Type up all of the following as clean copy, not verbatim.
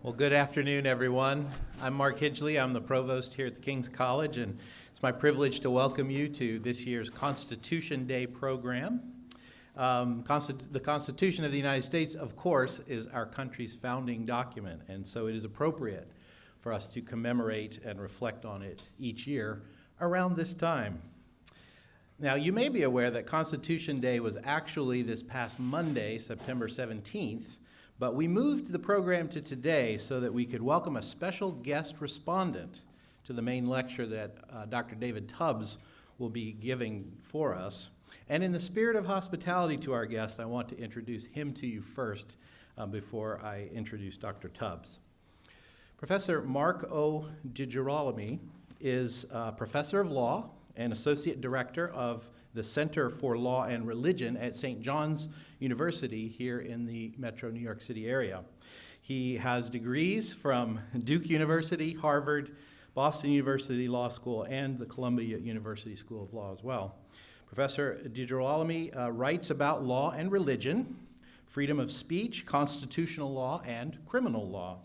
Well, good afternoon, everyone. I'm Mark Hidgley. I'm the provost here at the King's College, and it's my privilege to welcome you to this year's Constitution Day program. The Constitution of the United States, of course, is our country's founding document, and so it is appropriate for us to commemorate and reflect on it each year around this time. Now, you may be aware that Constitution Day was actually this past Monday, September 17th, but we moved the program to today so that we could welcome a special guest respondent to the main lecture that Dr. David Tubbs will be giving for us. And in the spirit of hospitality to our guest, I want to introduce him to you first before I introduce Dr. Tubbs. Professor Marc O. DeGirolami is a professor of law and associate director of the Center for Law and Religion at St. John's University here in the metro New York City area. He has degrees from Duke University, Harvard, Boston University Law School, and the Columbia University School of Law as well. Professor DeGirolami writes about law and religion, freedom of speech, constitutional law, and criminal law.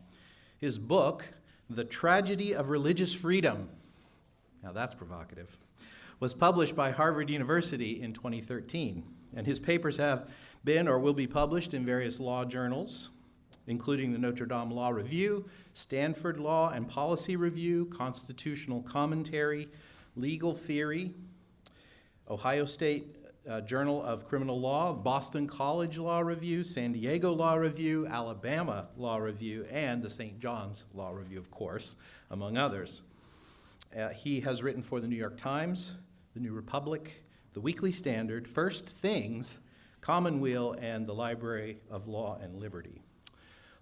His book, The Tragedy of Religious Freedom, now that's provocative, was published by Harvard University in 2013, and his papers have been or will be published in various law journals, including the Notre Dame Law Review, Stanford Law and Policy Review, Constitutional Commentary, Legal Theory, Ohio State Journal of Criminal Law, Boston College Law Review, San Diego Law Review, Alabama Law Review, and the St. John's Law Review, of course, among others. He has written for the New York Times, the New Republic, the Weekly Standard, First Things, Commonweal, and the Library of Law and Liberty.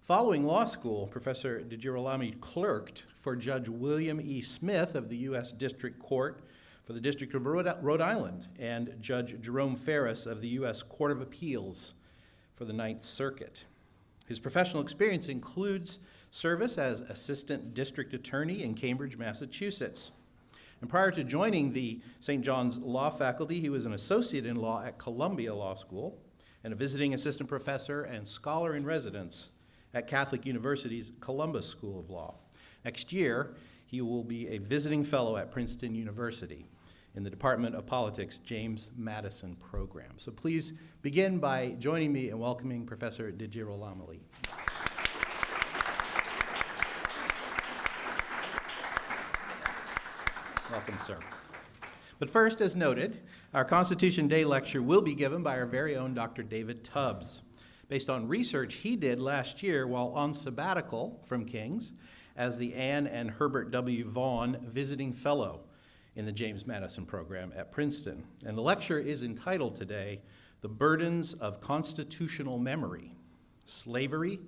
Following law school, Professor DeGirolami clerked for Judge William E. Smith of the U.S. District Court for the District of Rhode Island and Judge Jerome Ferris of the U.S. Court of Appeals for the Ninth Circuit. His professional experience includes service as assistant district attorney in Cambridge, Massachusetts. And prior to joining the St. John's Law faculty, he was an associate in law at Columbia Law School and a visiting assistant professor and scholar in residence at Catholic University's Columbus School of Law. Next year, he will be a visiting fellow at Princeton University in the Department of Politics James Madison program. So please begin by joining me in welcoming Professor DeGirolami. Welcome, sir. But first, as noted, our Constitution Day lecture will be given by our very own Dr. David Tubbs, based on research he did last year while on sabbatical from King's as the Anne and Herbert W. Vaughan Visiting Fellow in the James Madison program at Princeton. And the lecture is entitled today, The Burdens of Constitutional Memory, Slavery,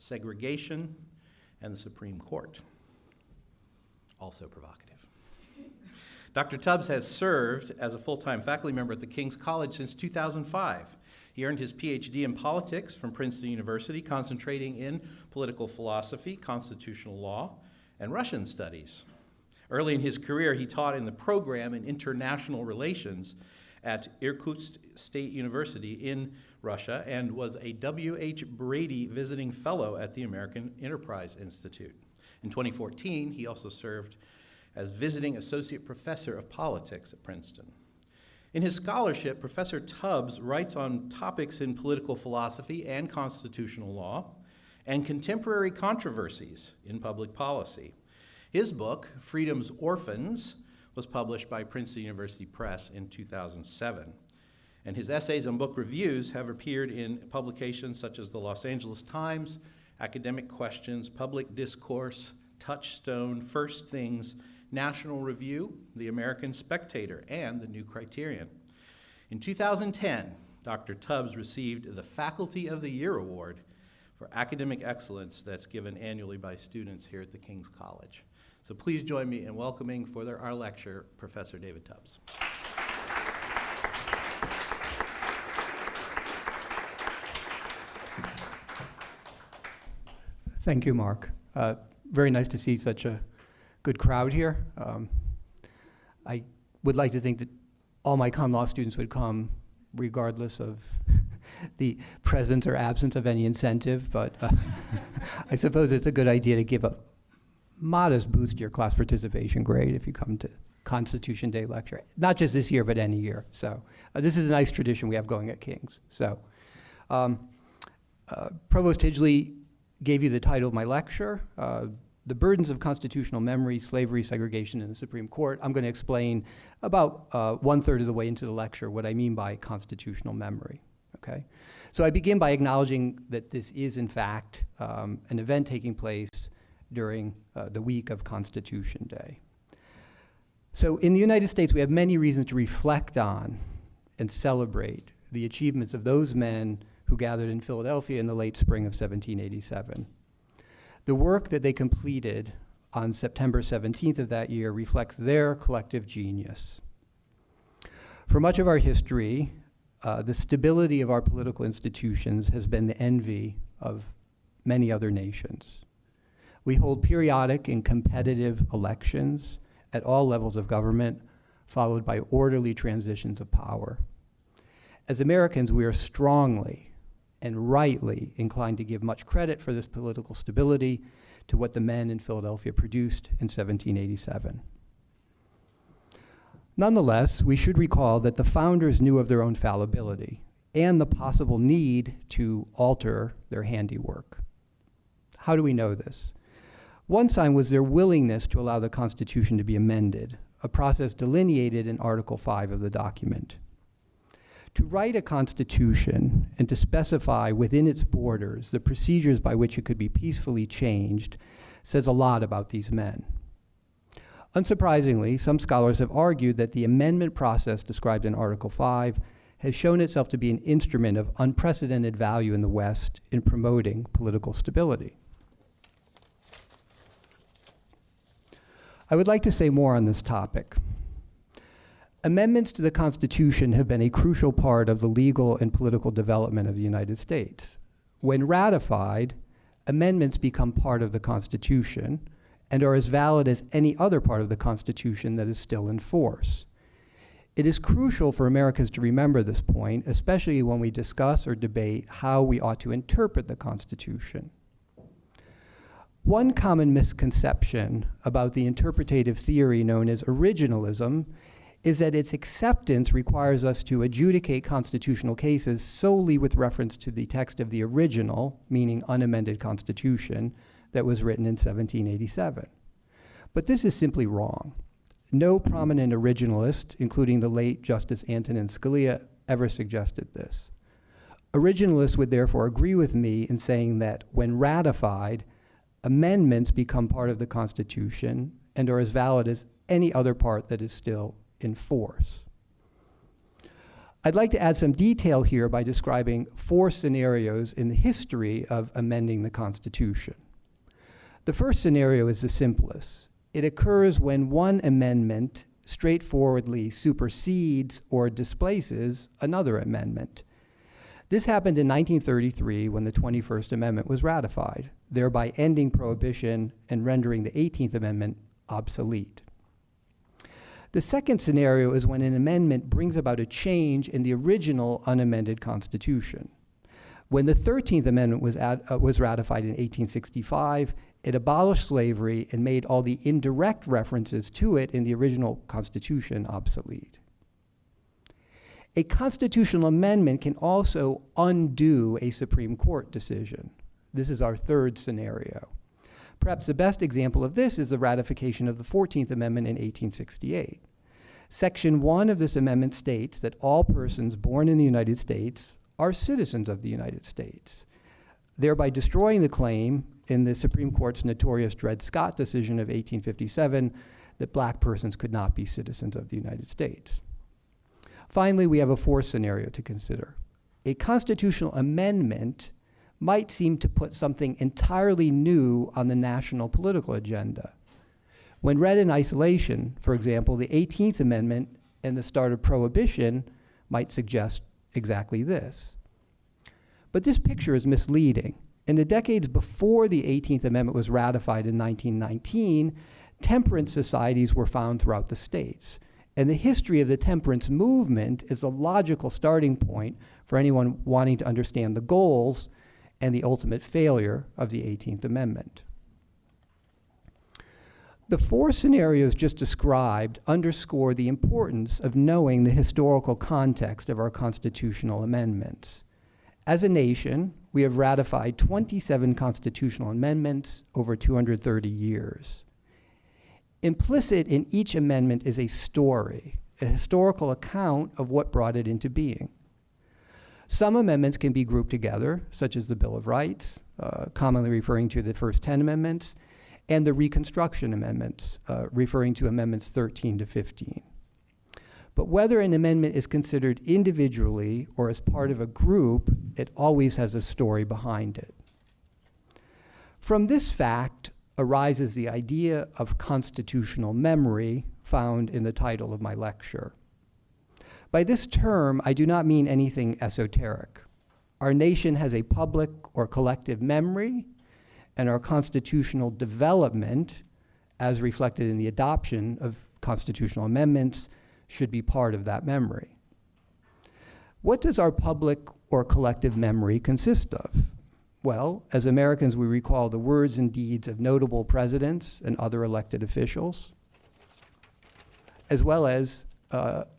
Segregation, and the Supreme Court. Also provocative. Dr. Tubbs has served as a full-time faculty member at the King's College since 2005. He earned his PhD in politics from Princeton University, concentrating in political philosophy, constitutional law, and Russian studies. Early in his career, he taught in the program in international relations at Irkutsk State University in Russia and was a W.H. Brady Visiting Fellow at the American Enterprise Institute. In 2014, he also served as visiting associate professor of politics at Princeton. In his scholarship, Professor Tubbs writes on topics in political philosophy and constitutional law and contemporary controversies in public policy. His book, Freedom's Orphans, was published by Princeton University Press in 2007. And his essays and book reviews have appeared in publications such as the Los Angeles Times, Academic Questions, Public Discourse, Touchstone, First Things, National Review, The American Spectator, and The New Criterion. In 2010, Dr. Tubbs received the Faculty of the Year Award for academic excellence that's given annually by students here at the King's College. So please join me in welcoming for our lecture, Professor David Tubbs. Thank you, Mark. Very nice to see such a good crowd here. I would like to think that all my con law students would come regardless of the presence or absence of any incentive, but I suppose it's a good idea to give a modest boost to your class participation grade if you come to Constitution Day lecture. Not just this year, but any year. So this is a nice tradition we have going at King's. So Provost Hidgley gave you the title of my lecture, The Burdens of Constitutional Memory, Slavery, Segregation in the Supreme Court. I'm going to explain about 1/3 of the way into the lecture what I mean by constitutional memory, okay? So I begin by acknowledging that this is, in fact, an event taking place during the week of Constitution Day. So in the United States, we have many reasons to reflect on and celebrate the achievements of those men who gathered in Philadelphia in the late spring of 1787. The work that they completed on September 17th of that year reflects their collective genius. For much of our history, the stability of our political institutions has been the envy of many other nations. We hold periodic and competitive elections at all levels of government, followed by orderly transitions of power. As Americans, we are strongly and rightly inclined to give much credit for this political stability to what the men in Philadelphia produced in 1787. Nonetheless, we should recall that the founders knew of their own fallibility and the possible need to alter their handiwork. How do we know this? One sign was their willingness to allow the Constitution to be amended, a process delineated in Article 5 of the document. To write a constitution and to specify within its borders the procedures by which it could be peacefully changed says a lot about these men. Unsurprisingly, some scholars have argued that the amendment process described in Article 5 has shown itself to be an instrument of unprecedented value in the West in promoting political stability. I would like to say more on this topic. Amendments to the Constitution have been a crucial part of the legal and political development of the United States. When ratified, amendments become part of the Constitution and are as valid as any other part of the Constitution that is still in force. It is crucial for Americans to remember this point, especially when we discuss or debate how we ought to interpret the Constitution. One common misconception about the interpretative theory known as originalism is that its acceptance requires us to adjudicate constitutional cases solely with reference to the text of the original, meaning unamended Constitution, that was written in 1787. But this is simply wrong. No prominent originalist, including the late Justice Antonin Scalia, ever suggested this. Originalists would therefore agree with me in saying that when ratified, amendments become part of the Constitution and are as valid as any other part that is still in force. I'd like to add some detail here by describing 4 scenarios in the history of amending the Constitution. The first scenario is the simplest. It occurs when one amendment straightforwardly supersedes or displaces another amendment. This happened in 1933 when the 21st Amendment was ratified, thereby ending prohibition and rendering the 18th Amendment obsolete. The second scenario is when an amendment brings about a change in the original unamended Constitution. When the 13th Amendment was ratified in 1865, it abolished slavery and made all the indirect references to it in the original Constitution obsolete. A constitutional amendment can also undo a Supreme Court decision. This is our third scenario. Perhaps the best example of this is the ratification of the 14th Amendment in 1868. Section 1 of this amendment states that all persons born in the United States are citizens of the United States, thereby destroying the claim in the Supreme Court's notorious Dred Scott decision of 1857 that black persons could not be citizens of the United States. Finally, we have a 4th scenario to consider. A constitutional amendment might seem to put something entirely new on the national political agenda. When read in isolation, for example, the 18th Amendment and the start of prohibition might suggest exactly this. But this picture is misleading. In the decades before the 18th Amendment was ratified in 1919, temperance societies were found throughout the states. And the history of the temperance movement is a logical starting point for anyone wanting to understand the goals and the ultimate failure of the 18th Amendment. The four scenarios just described underscore the importance of knowing the historical context of our constitutional amendments. As a nation, we have ratified 27 constitutional amendments over 230 years. Implicit in each amendment is a story, a historical account of what brought it into being. Some amendments can be grouped together, such as the Bill of Rights, commonly referring to the first 10 amendments, and the Reconstruction Amendments, referring to Amendments 13 to 15. But whether an amendment is considered individually or as part of a group, it always has a story behind it. From this fact arises the idea of constitutional memory found in the title of my lecture. By this term, I do not mean anything esoteric. Our nation has a public or collective memory, and our constitutional development, as reflected in the adoption of constitutional amendments, should be part of that memory. What does our public or collective memory consist of? Well, as Americans, we recall the words and deeds of notable presidents and other elected officials, as well as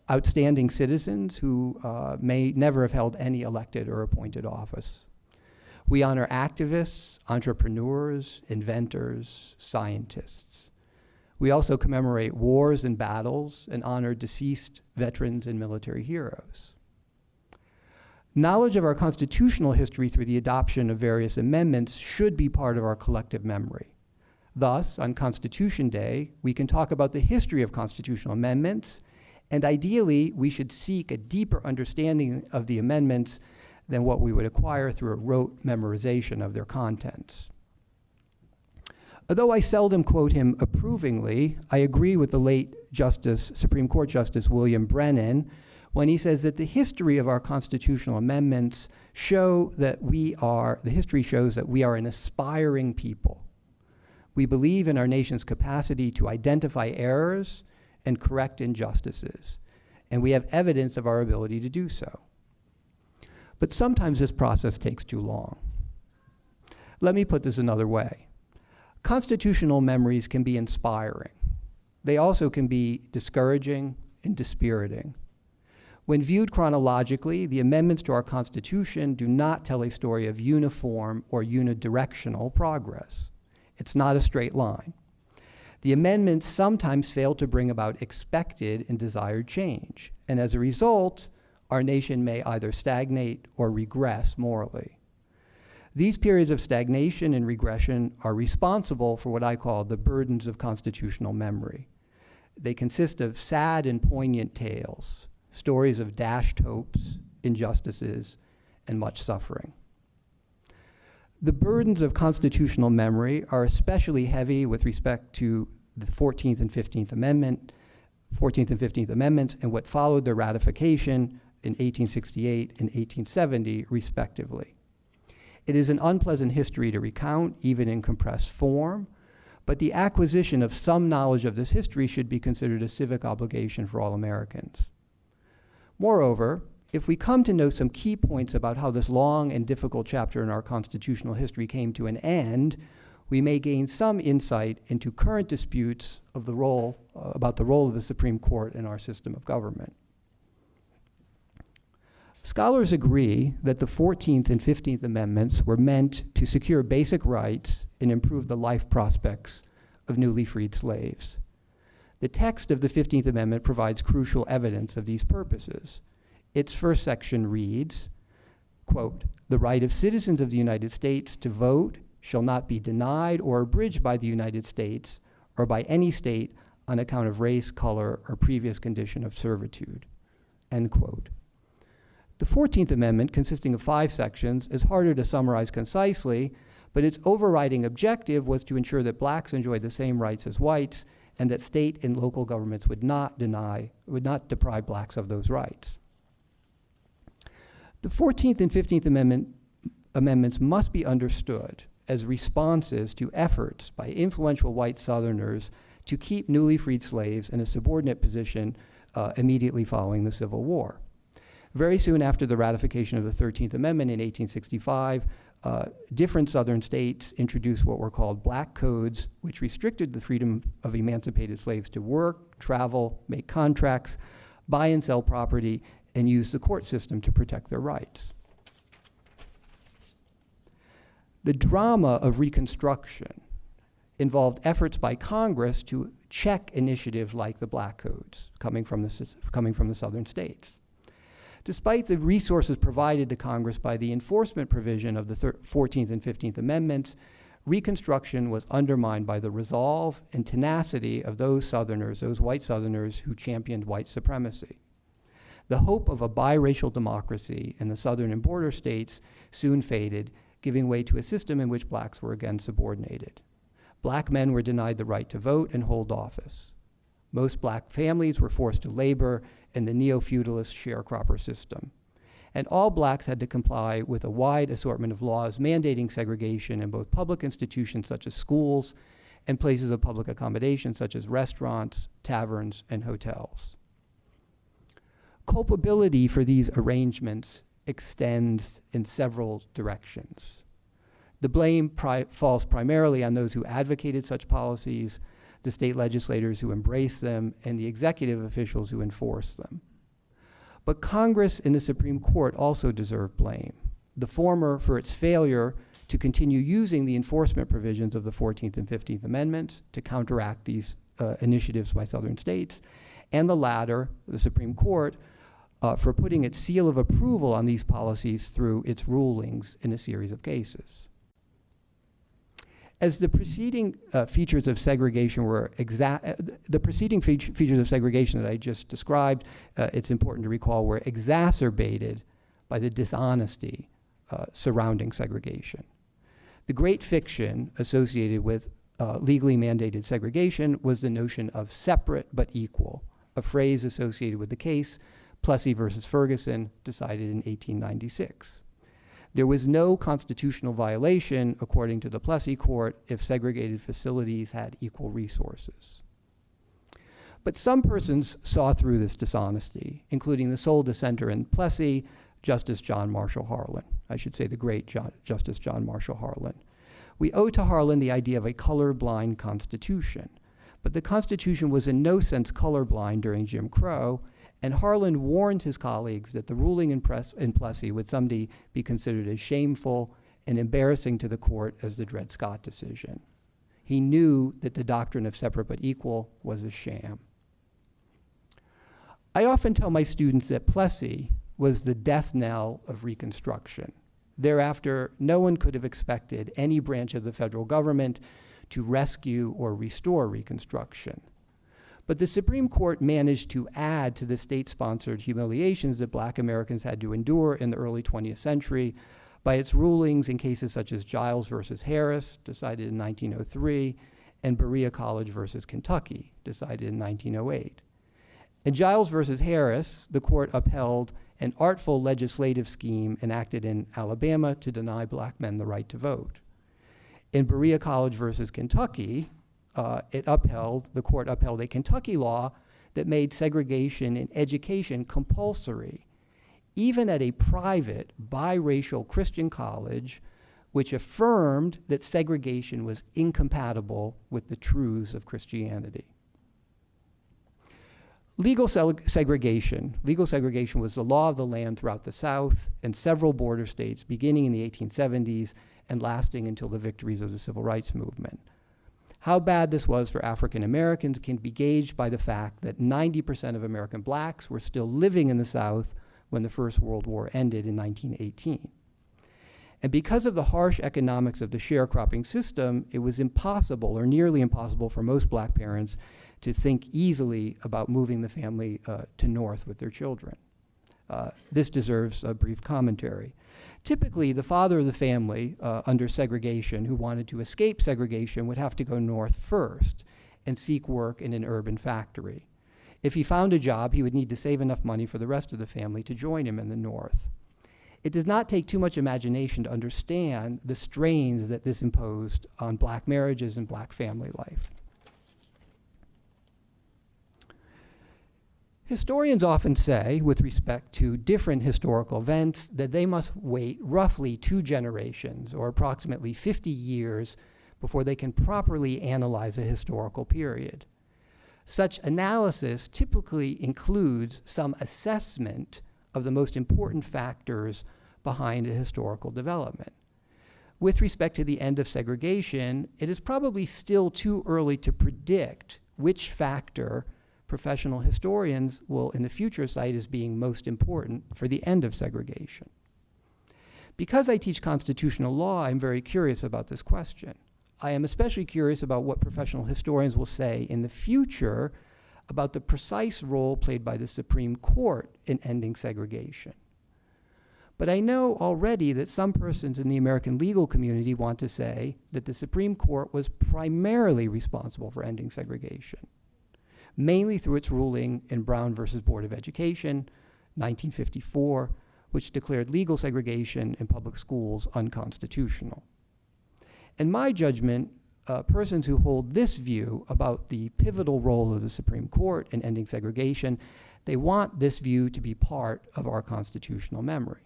outstanding citizens who may never have held any elected or appointed office. We honor activists, entrepreneurs, inventors, scientists. We also commemorate wars and battles and honor deceased veterans and military heroes. Knowledge of our constitutional history through the adoption of various amendments should be part of our collective memory. Thus, on Constitution Day, we can talk about the history of constitutional amendments, and ideally, we should seek a deeper understanding of the amendments than what we would acquire through a rote memorization of their contents. Although I seldom quote him approvingly, I agree with the late Supreme Court Justice William Brennan when he says that the history of our constitutional amendments the history shows that we are an aspiring people. We believe in our nation's capacity to identify errors and correct injustices, and we have evidence of our ability to do so. But sometimes this process takes too long. Let me put this another way. Constitutional memories can be inspiring. They also can be discouraging and dispiriting. When viewed chronologically, the amendments to our Constitution do not tell a story of uniform or unidirectional progress. It's not a straight line. The amendments sometimes fail to bring about expected and desired change, and as a result, our nation may either stagnate or regress morally. These periods of stagnation and regression are responsible for what I call the burdens of constitutional memory. They consist of sad and poignant tales, stories of dashed hopes, injustices, and much suffering. The burdens of constitutional memory are especially heavy with respect to the 14th and 15th Amendments and what followed their ratification in 1868 and 1870, respectively. It is an unpleasant history to recount, even in compressed form, but the acquisition of some knowledge of this history should be considered a civic obligation for all Americans. Moreover, if we come to know some key points about how this long and difficult chapter in our constitutional history came to an end, we may gain some insight into current disputes about the role of the Supreme Court in our system of government. Scholars agree that the 14th and 15th Amendments were meant to secure basic rights and improve the life prospects of newly freed slaves. The text of the 15th Amendment provides crucial evidence of these purposes. Its first section reads, quote, "The right of citizens of the United States to vote shall not be denied or abridged by the United States or by any state on account of race, color, or previous condition of servitude," end quote. The 14th Amendment, consisting of 5 sections, is harder to summarize concisely, but its overriding objective was to ensure that blacks enjoyed the same rights as whites and that state and local governments would not deprive blacks of those rights. The 14th and 15th Amendments must be understood as responses to efforts by influential white Southerners to keep newly freed slaves in a subordinate position immediately following the Civil War. Very soon after the ratification of the 13th Amendment in 1865, different Southern states introduced what were called black codes, which restricted the freedom of emancipated slaves to work, travel, make contracts, buy and sell property, and use the court system to protect their rights. The drama of Reconstruction involved efforts by Congress to check initiatives like the black codes coming from the Southern states. Despite the resources provided to Congress by the enforcement provision of the 14th and 15th Amendments, Reconstruction was undermined by the resolve and tenacity of those Southerners, those white Southerners who championed white supremacy. The hope of a biracial democracy in the Southern and border states soon faded, giving way to a system in which blacks were again subordinated. Black men were denied the right to vote and hold office. Most black families were forced to labor in the neo-feudalist sharecropper system. And all blacks had to comply with a wide assortment of laws mandating segregation in both public institutions such as schools and places of public accommodation such as restaurants, taverns, and hotels. Culpability for these arrangements extends in several directions. The blame falls primarily on those who advocated such policies, the state legislators who embraced them, and the executive officials who enforced them. But Congress and the Supreme Court also deserve blame. The former for its failure to continue using the enforcement provisions of the 14th and 15th Amendments to counteract these initiatives by Southern states, and the latter, the Supreme Court, for putting its seal of approval on these policies through its rulings in a series of cases. As the preceding features of segregation were features of segregation that I just described, it's important to recall, were exacerbated by the dishonesty surrounding segregation. The great fiction associated with legally mandated segregation was the notion of separate but equal, a phrase associated with the case Plessy versus Ferguson, decided in 1896. There was no constitutional violation, according to the Plessy court, if segregated facilities had equal resources. But some persons saw through this dishonesty, including the sole dissenter in Plessy, Justice John Marshall Harlan. I should say the great Justice John Marshall Harlan. We owe to Harlan the idea of a colorblind constitution, but the Constitution was in no sense colorblind during Jim Crow, and Harlan warned his colleagues that the ruling in Plessy would someday be considered as shameful and embarrassing to the court as the Dred Scott decision. He knew that the doctrine of separate but equal was a sham. I often tell my students that Plessy was the death knell of Reconstruction. Thereafter, no one could have expected any branch of the federal government to rescue or restore Reconstruction. But the Supreme Court managed to add to the state-sponsored humiliations that Black Americans had to endure in the early 20th century by its rulings in cases such as Giles versus Harris, decided in 1903, and Berea College versus Kentucky, decided in 1908. In Giles versus Harris, the court upheld an artful legislative scheme enacted in Alabama to deny black men the right to vote. In Berea College versus Kentucky, the court upheld a Kentucky law that made segregation in education compulsory, even at a private biracial Christian college, which affirmed that segregation was incompatible with the truths of Christianity. Legal segregation was the law of the land throughout the South and several border states beginning in the 1870s and lasting until the victories of the Civil Rights Movement. How bad this was for African Americans can be gauged by the fact that 90% of American blacks were still living in the South when the First World War ended in 1918. And because of the harsh economics of the sharecropping system, it was impossible or nearly impossible for most black parents to think easily about moving the family to North with their children. This deserves a brief commentary. Typically, the father of the family under segregation who wanted to escape segregation would have to go north first and seek work in an urban factory. If he found a job, he would need to save enough money for the rest of the family to join him in the north. It does not take too much imagination to understand the strains that this imposed on black marriages and black family life. Historians often say, with respect to different historical events, that they must wait roughly 2 generations, or approximately 50 years, before they can properly analyze a historical period. Such analysis typically includes some assessment of the most important factors behind a historical development. With respect to the end of segregation, it is probably still too early to predict which factor professional historians will in the future cite as being most important for the end of segregation. Because I teach constitutional law, I'm very curious about this question. I am especially curious about what professional historians will say in the future about the precise role played by the Supreme Court in ending segregation. But I know already that some persons in the American legal community want to say that the Supreme Court was primarily responsible for ending segregation, mainly through its ruling in Brown versus Board of Education, 1954, which declared legal segregation in public schools unconstitutional. In my judgment, persons who hold this view about the pivotal role of the Supreme Court in ending segregation, they want this view to be part of our constitutional memory.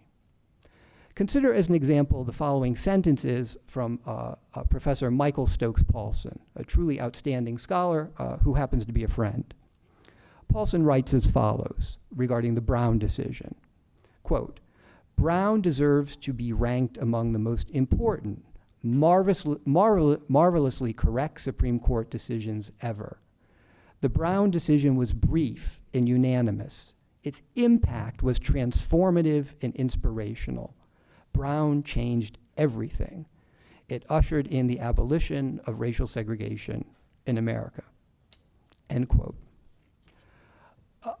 Consider as an example the following sentences from Professor Michael Stokes Paulson, a truly outstanding scholar who happens to be a friend. Paulson writes as follows regarding the Brown decision, quote, "Brown deserves to be ranked among the most important, marvelously correct Supreme Court decisions ever. The Brown decision was brief and unanimous. Its impact was transformative and inspirational. Brown changed everything. It ushered in the abolition of racial segregation in America." End quote.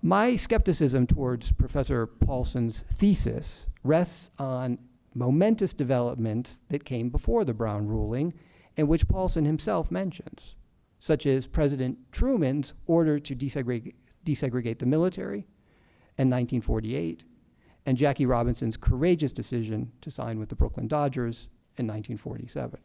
My skepticism towards Professor Paulson's thesis rests on momentous developments that came before the Brown ruling, and which Paulson himself mentions, such as President Truman's order to desegregate the military in 1948, and Jackie Robinson's courageous decision to sign with the Brooklyn Dodgers in 1947.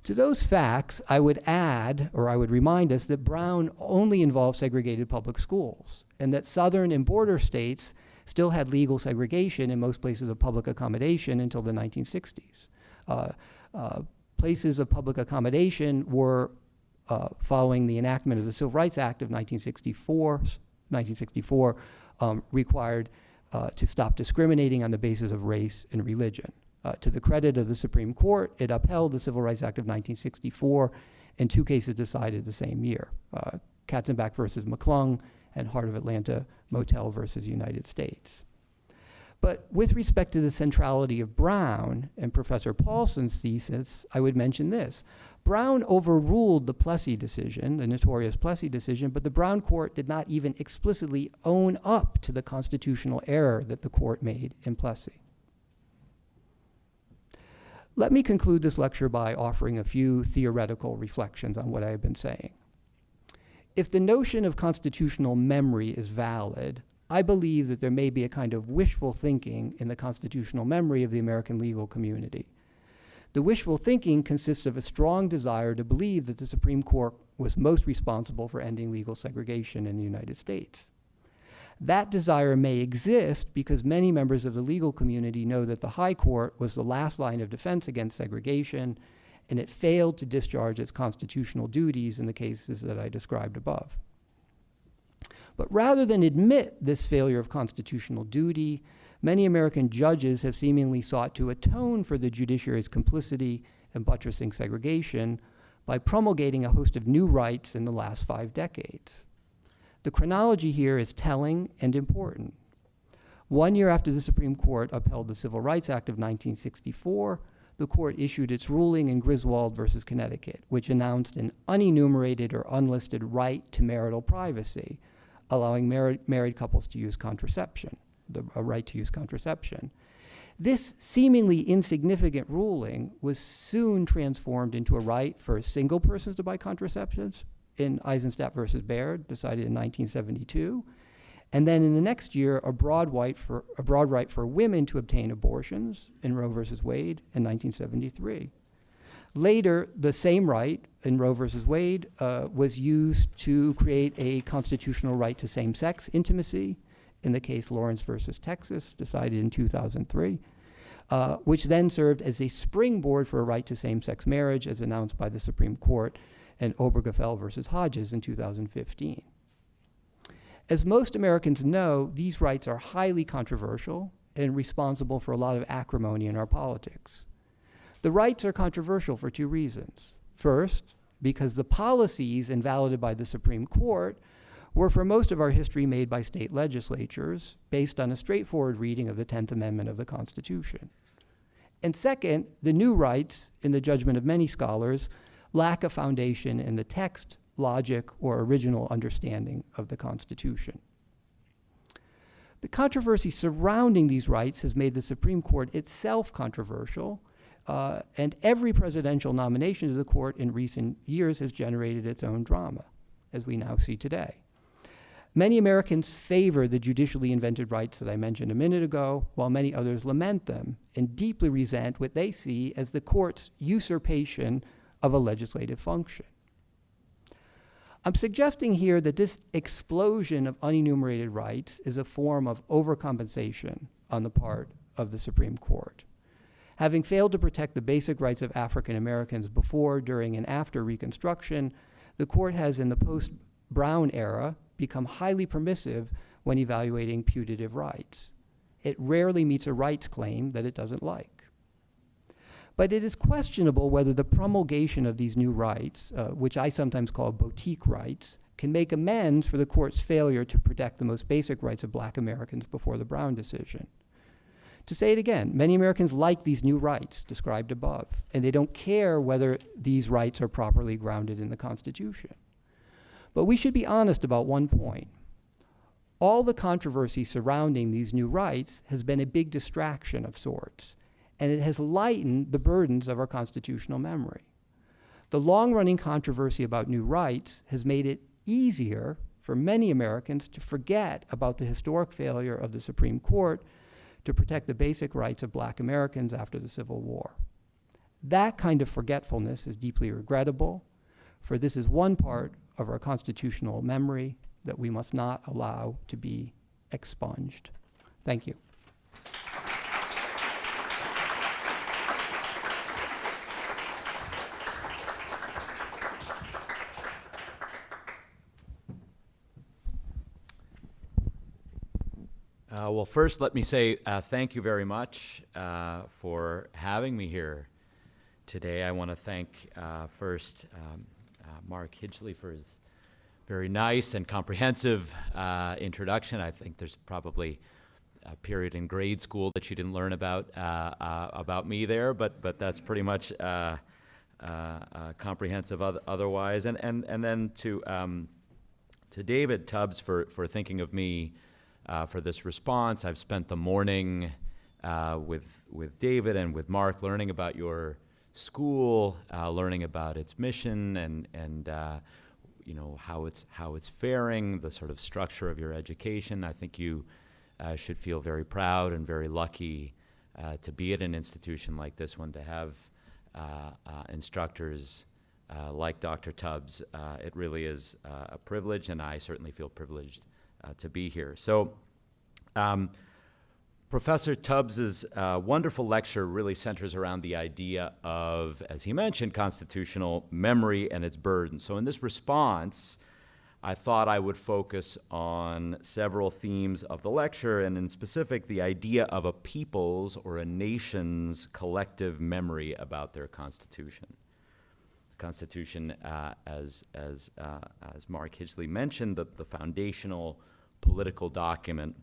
To those facts, I would add, or I would remind us, that Brown only involved segregated public schools, and that southern and border states still had legal segregation in most places of public accommodation until the 1960s. Places of public accommodation were, following the enactment of the Civil Rights Act of 1964, required to stop discriminating on the basis of race and religion. To the credit of the Supreme Court, it upheld the Civil Rights Act of 1964 in 2 cases decided the same year, Katzenbach versus McClung and Heart of Atlanta Motel versus United States. But with respect to the centrality of Brown and Professor Paulson's thesis, I would mention this. Brown overruled the Plessy decision, the notorious Plessy decision, but the Brown court did not even explicitly own up to the constitutional error that the court made in Plessy. Let me conclude this lecture by offering a few theoretical reflections on what I have been saying. If the notion of constitutional memory is valid, I believe that there may be a kind of wishful thinking in the constitutional memory of the American legal community. The wishful thinking consists of a strong desire to believe that the Supreme Court was most responsible for ending legal segregation in the United States. That desire may exist because many members of the legal community know that the High Court was the last line of defense against segregation, and it failed to discharge its constitutional duties in the cases that I described above. But rather than admit this failure of constitutional duty, many American judges have seemingly sought to atone for the judiciary's complicity in buttressing segregation by promulgating a host of new rights in the last 5 decades. The chronology here is telling and important. 1 year after the Supreme Court upheld the Civil Rights Act of 1964, the court issued its ruling in Griswold versus Connecticut, which announced an unenumerated or unlisted right to marital privacy, allowing married couples to use contraception, a right to use contraception. This seemingly insignificant ruling was soon transformed into a right for single persons to buy contraceptives in Eisenstadt versus Baird, decided in 1972. And then in the next year, a broad right for women to obtain abortions in Roe versus Wade in 1973. Later, the same right in Roe versus Wade was used to create a constitutional right to same-sex intimacy in the case Lawrence versus Texas, decided in 2003, which then served as a springboard for a right to same-sex marriage as announced by the Supreme Court in Obergefell versus Hodges in 2015. As most Americans know, these rights are highly controversial and responsible for a lot of acrimony in our politics. The rights are controversial for two reasons. First, because the policies invalidated by the Supreme Court were for most of our history made by state legislatures based on a straightforward reading of the 10th Amendment of the Constitution. And second, the new rights, in the judgment of many scholars, lack a foundation in the text, logic, or original understanding of the Constitution. The controversy surrounding these rights has made the Supreme Court itself controversial, and every presidential nomination to the court in recent years has generated its own drama, as we now see today. Many Americans favor the judicially invented rights that I mentioned a minute ago, while many others lament them and deeply resent what they see as the court's usurpation of a legislative function. I'm suggesting here that this explosion of unenumerated rights is a form of overcompensation on the part of the Supreme Court. Having failed to protect the basic rights of African Americans before, during, and after Reconstruction, the court has, in the post-Brown era, become highly permissive when evaluating putative rights. It rarely meets a rights claim that it doesn't like. But it is questionable whether the promulgation of these new rights, which I sometimes call boutique rights, can make amends for the court's failure to protect the most basic rights of Black Americans before the Brown decision. To say it again, many Americans like these new rights described above, and they don't care whether these rights are properly grounded in the Constitution. But we should be honest about one point. All the controversy surrounding these new rights has been a big distraction of sorts, and it has lightened the burdens of our constitutional memory. The long-running controversy about new rights has made it easier for many Americans to forget about the historic failure of the Supreme Court to protect the basic rights of Black Americans after the Civil War. That kind of forgetfulness is deeply regrettable, for this is one part of our constitutional memory that we must not allow to be expunged. Thank you. Well, first, let me say thank you very much for having me here today. I want to thank first Marc Hidgley for his very nice and comprehensive introduction. I think there's probably a period in grade school that you didn't learn about me there, but that's pretty much comprehensive otherwise. And then to David Tubbs for thinking of me for this response. I've spent the morning with David and with Marc learning about your school, learning about its mission and you know how it's faring, the sort of structure of your education. I think you should feel very proud and very lucky to be at an institution like this one, to have instructors like Dr. Tubbs. It really is a privilege, and I certainly feel privileged to be here. So Professor Tubbs's wonderful lecture really centers around the idea of, as he mentioned, constitutional memory and its burden. So in this response, I thought I would focus on several themes of the lecture, and in specific, the idea of a people's or a nation's collective memory about their constitution. The Constitution, as Marc Hidgley mentioned, the foundational political document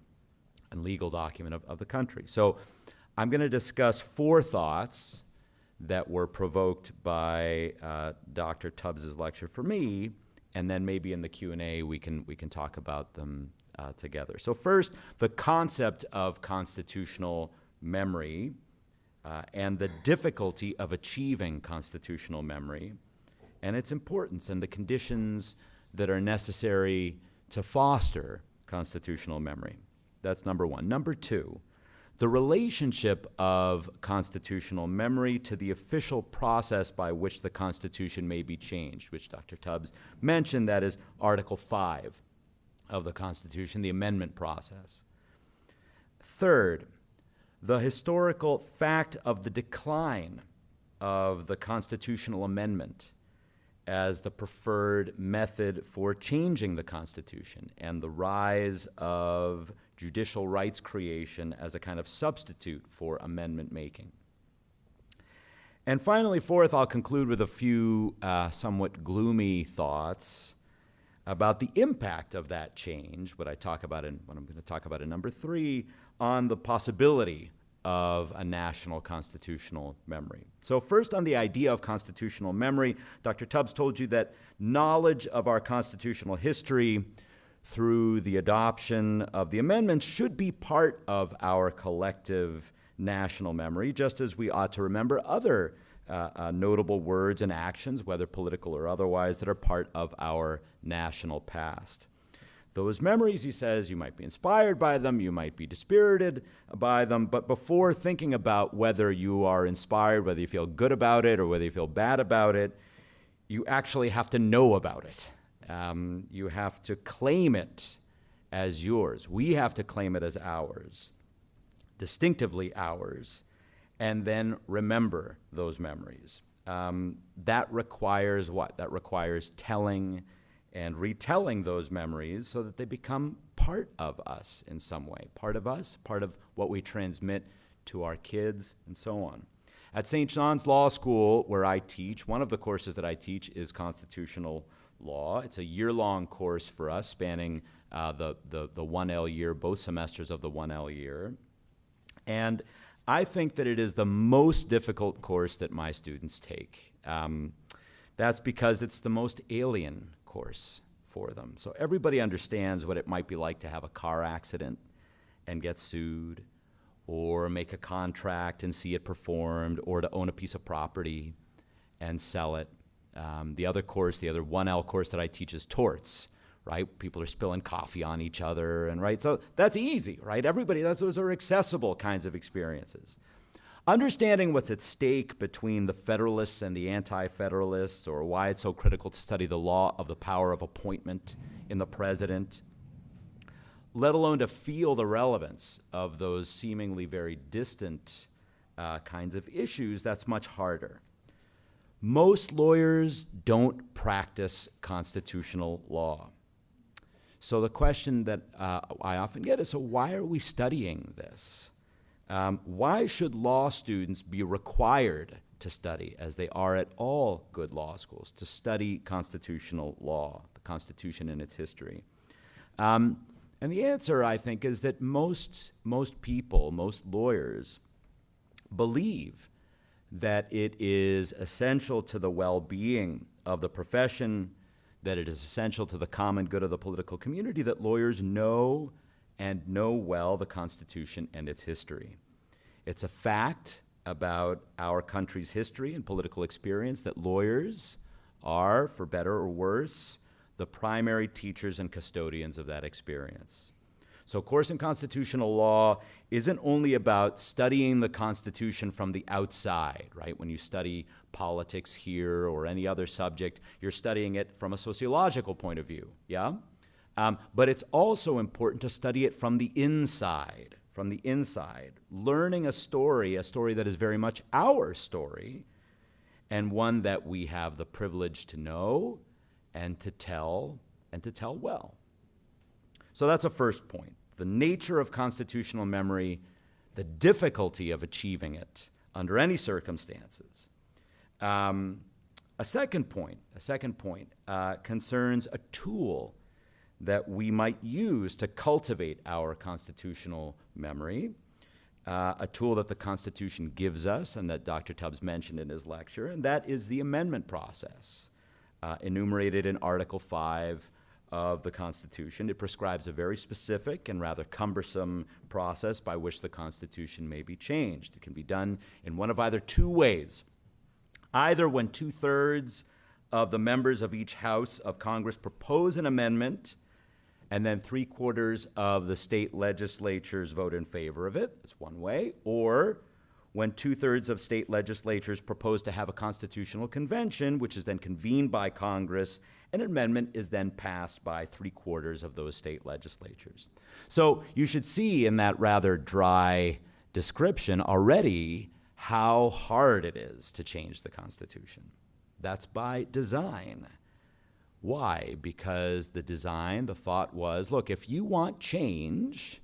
and legal document of the country. So I'm going to discuss four thoughts that were provoked by Dr. Tubbs's lecture for me, and then maybe in the Q&A we can talk about them together. So first, the concept of constitutional memory and the difficulty of achieving constitutional memory and its importance and the conditions that are necessary to foster constitutional memory. That's number one. Number two, the relationship of constitutional memory to the official process by which the Constitution may be changed, which Dr. Tubbs mentioned, that is Article 5 of the Constitution, the amendment process. Third, the historical fact of the decline of the constitutional amendment as the preferred method for changing the Constitution, and the rise of judicial rights creation as a kind of substitute for amendment making. And finally, fourth, I'll conclude with a few somewhat gloomy thoughts about the impact of that change, what I'm going to talk about in number 3, on the possibility of a national constitutional memory. So first, on the idea of constitutional memory, Dr. Tubbs told you that knowledge of our constitutional history through the adoption of the amendments should be part of our collective national memory, just as we ought to remember other notable words and actions, whether political or otherwise, that are part of our national past. Those memories, he says, you might be inspired by them, you might be dispirited by them, but before thinking about whether you are inspired, whether you feel good about it or whether you feel bad about it, you actually have to know about it. You have to claim it as yours. We have to claim it as ours, distinctively ours, and then remember those memories. That requires what? That requires telling and retelling those memories so that they become part of us in some way. Part of us, part of what we transmit to our kids, and so on. At St. John's Law School, where I teach, one of the courses that I teach is constitutional law. It's a year-long course for us, spanning the 1L year, both semesters of the 1L year. And I think that it is the most difficult course that my students take. That's because it's the most alien course for them. So everybody understands what it might be like to have a car accident and get sued, or make a contract and see it performed, or to own a piece of property and sell it. The other 1L course that I teach is torts, right? People are spilling coffee on each other, and right? So that's easy, right? Those are accessible kinds of experiences. Understanding what's at stake between the Federalists and the Anti-Federalists, or why it's so critical to study the law of the power of appointment in the president, let alone to feel the relevance of those seemingly very distant kinds of issues, that's much harder. Most lawyers don't practice constitutional law. So the question that I often get is, so why are we studying this? Why should law students be required to study, as they are at all good law schools, to study constitutional law, the Constitution and its history? And the answer, I think, is that most people, most lawyers, believe that it is essential to the well-being of the profession, that it is essential to the common good of the political community, that lawyers know and know well the Constitution and its history. It's a fact about our country's history and political experience that lawyers are, for better or worse, the primary teachers and custodians of that experience. So a course in constitutional law isn't only about studying the Constitution from the outside, right? When you study politics here or any other subject, you're studying it from a sociological point of view, yeah? But it's also important to study it from the inside, learning a story that is very much our story, and one that we have the privilege to know and to tell well. So that's a first point, the nature of constitutional memory, the difficulty of achieving it under any circumstances. A second point concerns a tool that we might use to cultivate our constitutional memory, a tool that the Constitution gives us and that Dr. Tubbs mentioned in his lecture, and that is the amendment process, enumerated in Article 5 of the Constitution. It prescribes a very specific and rather cumbersome process by which the Constitution may be changed. It can be done in one of either two ways. Either when 2/3 of the members of each House of Congress propose an amendment, and then 3/4 of the state legislatures vote in favor of it. That's one way. Or when 2/3 of state legislatures propose to have a constitutional convention, which is then convened by Congress, an amendment is then passed by 3/4 of those state legislatures. So you should see in that rather dry description already how hard it is to change the Constitution. That's by design. Why? Because the thought was, look, if you want change,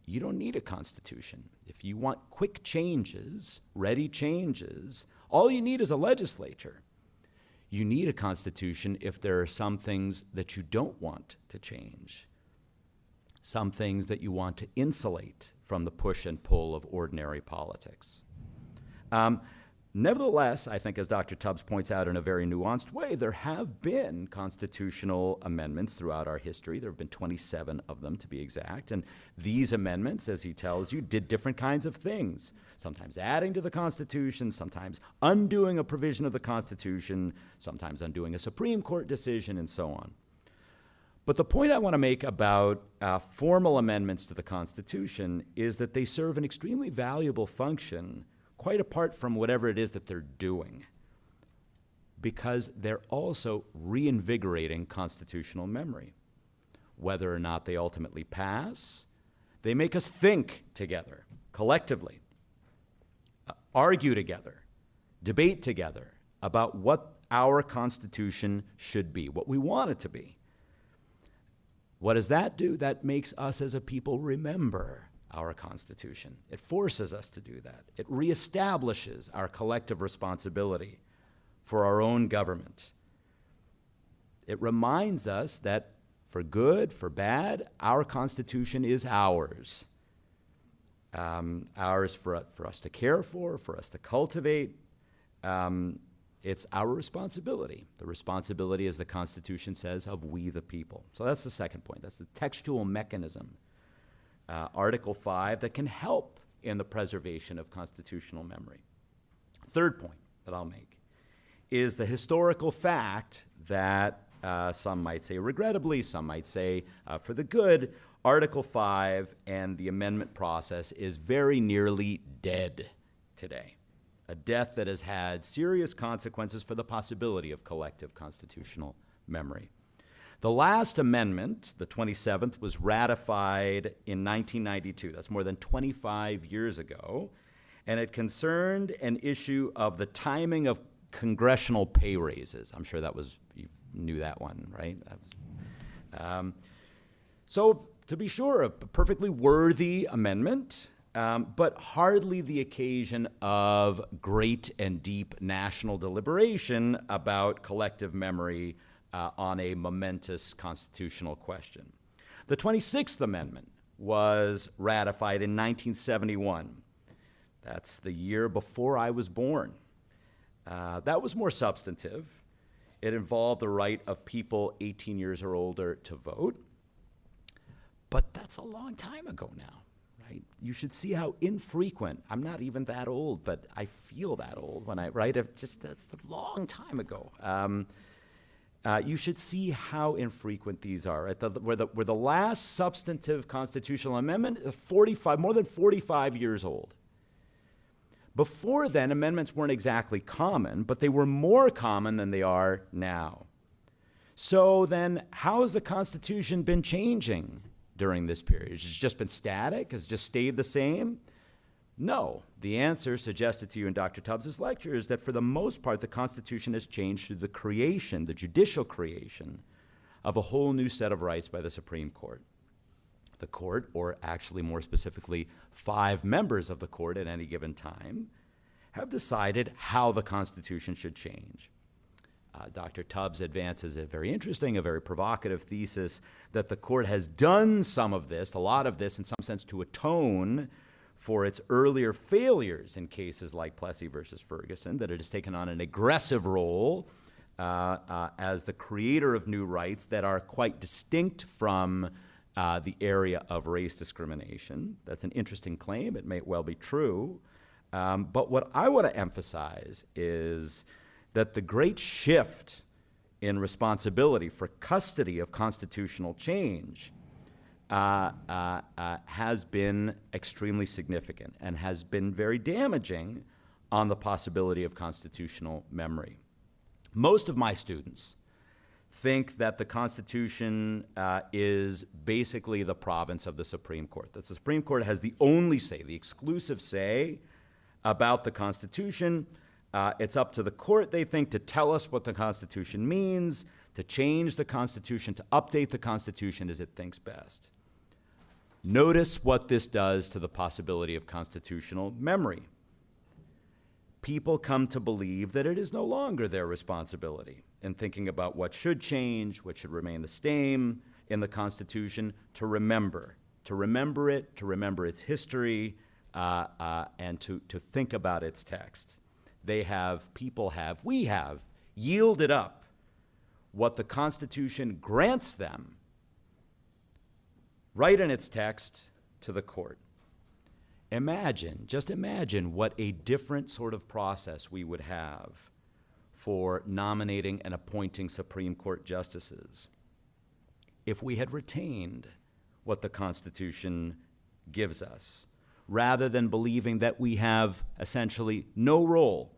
you don't need a constitution. If you want quick changes, ready changes, all you need is a legislature. You need a constitution if there are some things that you don't want to change, some things that you want to insulate from the push and pull of ordinary politics. Nevertheless, I think as Dr. Tubbs points out in a very nuanced way, there have been constitutional amendments throughout our history. There have been 27 of them, to be exact. And these amendments, as he tells you, did different kinds of things, sometimes adding to the Constitution, sometimes undoing a provision of the Constitution, sometimes undoing a Supreme Court decision, and so on. But the point I want to make about formal amendments to the Constitution is that they serve an extremely valuable function quite apart from whatever it is that they're doing, because they're also reinvigorating constitutional memory. Whether or not they ultimately pass, they make us think together, collectively, argue together, debate together about what our Constitution should be, what we want it to be. What does that do? That makes us as a people remember our Constitution. It forces us to do that. It reestablishes our collective responsibility for our own government. It reminds us that for good, for bad, our Constitution is ours. Ours for us to care for us to cultivate. It's our responsibility. The responsibility, as the Constitution says, of we the people. So that's the second point. That's the textual mechanism. Article 5 that can help in the preservation of constitutional memory. Third point that I'll make is the historical fact that some might say regrettably, some might say for the good, Article 5 and the amendment process is very nearly dead today. A death that has had serious consequences for the possibility of collective constitutional memory. The last amendment, the 27th, was ratified in 1992. That's more than 25 years ago. And it concerned an issue of the timing of congressional pay raises. I'm sure you knew that one, right? So to be sure, a perfectly worthy amendment, but hardly the occasion of great and deep national deliberation about collective memory on a momentous constitutional question. The 26th Amendment was ratified in 1971. That's the year before I was born. That was more substantive. It involved the right of people 18 years or older to vote. But that's a long time ago now, right? You should see how infrequent. I'm not even that old, but I feel that old when that's a long time ago. You should see how infrequent these are. Where the last substantive constitutional amendment is more than 45 years old. Before then, amendments weren't exactly common, but they were more common than they are now. So then, how has the Constitution been changing during this period? Has it just been static? Has it just stayed the same? No. The answer suggested to you in Dr. Tubbs' lecture is that for the most part, the Constitution has changed through the judicial creation of a whole new set of rights by the Supreme Court. The court, or actually more specifically, 5 members of the court at any given time, have decided how the Constitution should change. Dr. Tubbs advances a very interesting, a very provocative thesis that the court has done some of this, a lot of this in some sense, to atone for its earlier failures in cases like Plessy versus Ferguson, that it has taken on an aggressive role as the creator of new rights that are quite distinct from the area of race discrimination. That's an interesting claim. It may well be true. But what I want to emphasize is that the great shift in responsibility for custody of constitutional change has been extremely significant and has been very damaging on the possibility of constitutional memory. Most of my students think that the Constitution is basically the province of the Supreme Court, that the Supreme Court has the only say, the exclusive say about the Constitution. It's up to the court, they think, to tell us what the Constitution means, to change the Constitution, to update the Constitution as it thinks best. Notice what this does to the possibility of constitutional memory. People come to believe that it is no longer their responsibility in thinking about what should change, what should remain the same in the Constitution, to remember it, to remember its history, and to think about its text. We have yielded up what the Constitution grants them right in its text to the court. Just imagine what a different sort of process we would have for nominating and appointing Supreme Court justices if we had retained what the Constitution gives us, rather than believing that we have essentially no role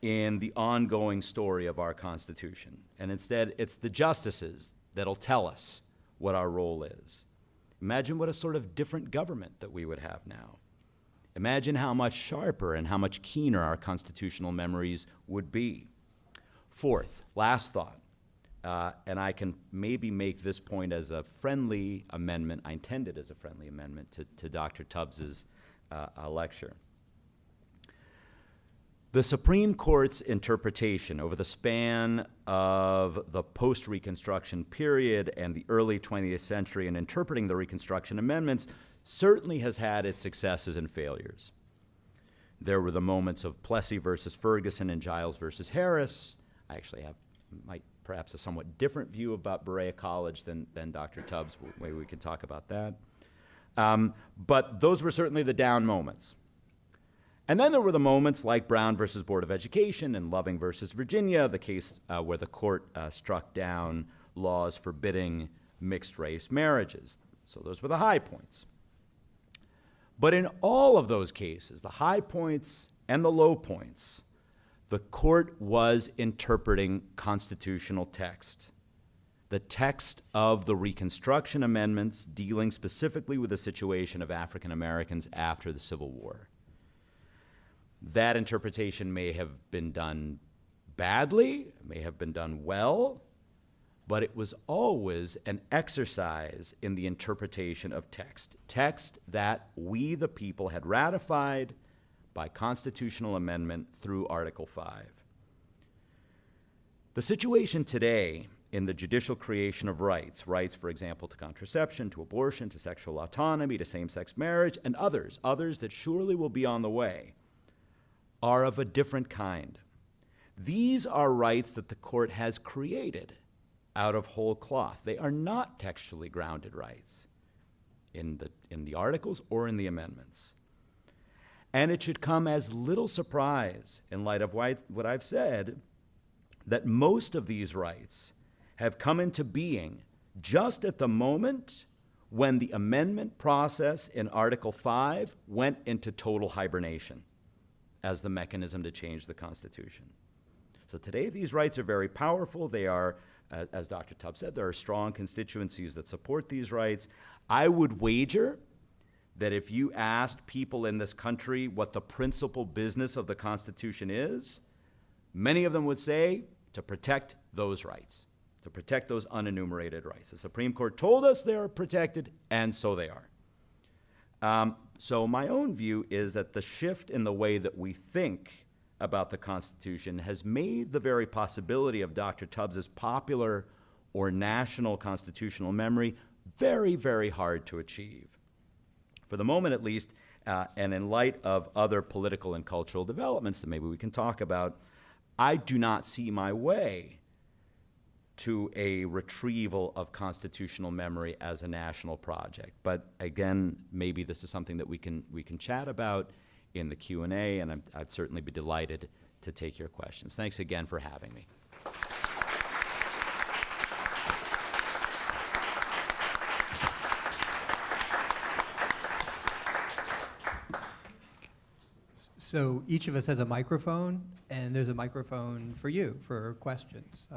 in the ongoing story of our Constitution. And instead, it's the justices that'll tell us what our role is. Imagine what a sort of different government that we would have now. Imagine how much sharper and how much keener our constitutional memories would be. Fourth, last thought, and I can maybe make this point as a friendly amendment, I intended as a friendly amendment to Dr. Tubbs's lecture. The Supreme Court's interpretation over the span of the post-Reconstruction period and the early 20th century in interpreting the Reconstruction amendments certainly has had its successes and failures. There were the moments of Plessy versus Ferguson and Giles versus Harris. I actually have perhaps a somewhat different view about Berea College than Dr. Tubbs. Maybe we can talk about that. But those were certainly the down moments. And then there were the moments like Brown versus Board of Education and Loving versus Virginia, the case where the court struck down laws forbidding mixed-race marriages. So those were the high points. But in all of those cases, the high points and the low points, the court was interpreting constitutional text. The text of the Reconstruction amendments dealing specifically with the situation of African Americans after the Civil War. That interpretation may have been done badly, may have been done well, but it was always an exercise in the interpretation of text that we, the people, had ratified by constitutional amendment through Article 5. The situation today in the judicial creation of rights, for example, to contraception, to abortion, to sexual autonomy, to same-sex marriage, and others that surely will be on the way, are of a different kind. These are rights that the court has created out of whole cloth. They are not textually grounded rights in the articles or in the amendments. And it should come as little surprise in light of what I've said, that most of these rights have come into being just at the moment when the amendment process in Article 5 went into total hibernation as the mechanism to change the Constitution. So today these rights are very powerful. They are, as Dr. Tubbs said, there are strong constituencies that support these rights. I would wager that if you asked people in this country what the principal business of the Constitution is, many of them would say to protect those rights, to protect those unenumerated rights. The Supreme Court told us they are protected, and so they are. So my own view is that the shift in the way that we think about the Constitution has made the very possibility of Dr. Tubbs's popular or national constitutional memory very, very hard to achieve. For the moment, at least, and in light of other political and cultural developments that maybe we can talk about, I do not see my way to a retrieval of constitutional memory as a national project. But again, maybe this is something that we can chat about in the Q&A, and I'd certainly be delighted to take your questions. Thanks again for having me. So each of us has a microphone, and there's a microphone for you, for questions.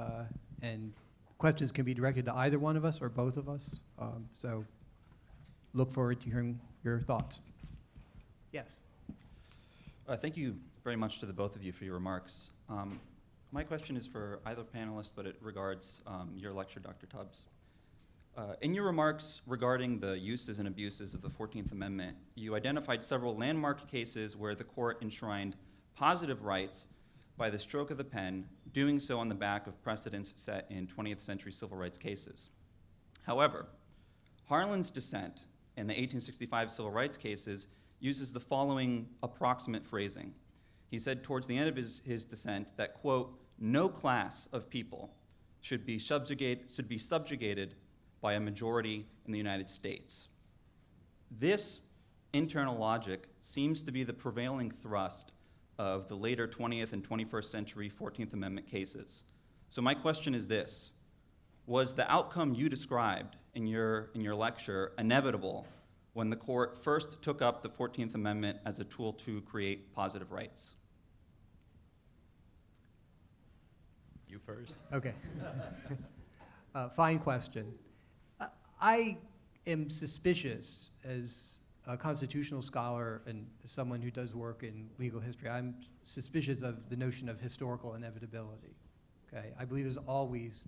And questions can be directed to either one of us or both of us. So look forward to hearing your thoughts. Yes. Thank you very much to the both of you for your remarks. My question is for either panelist, but it regards your lecture, Dr. Tubbs. In your remarks regarding the uses and abuses of the 14th Amendment, you identified several landmark cases where the court enshrined positive rights by the stroke of the pen, doing so on the back of precedents set in 20th century civil rights cases. However, Harlan's dissent in the 1865 civil rights cases uses the following approximate phrasing. He said towards the end of his dissent that, quote, no class of people should be subjugated by a majority in the United States. This internal logic seems to be the prevailing thrust of the later 20th and 21st century 14th Amendment cases. So my question is this: was the outcome you described in your lecture inevitable when the court first took up the 14th Amendment as a tool to create positive rights? You first. Okay. Fine question. I am suspicious, as a constitutional scholar and someone who does work in legal history, I'm suspicious of the notion of historical inevitability. Okay? I believe there's always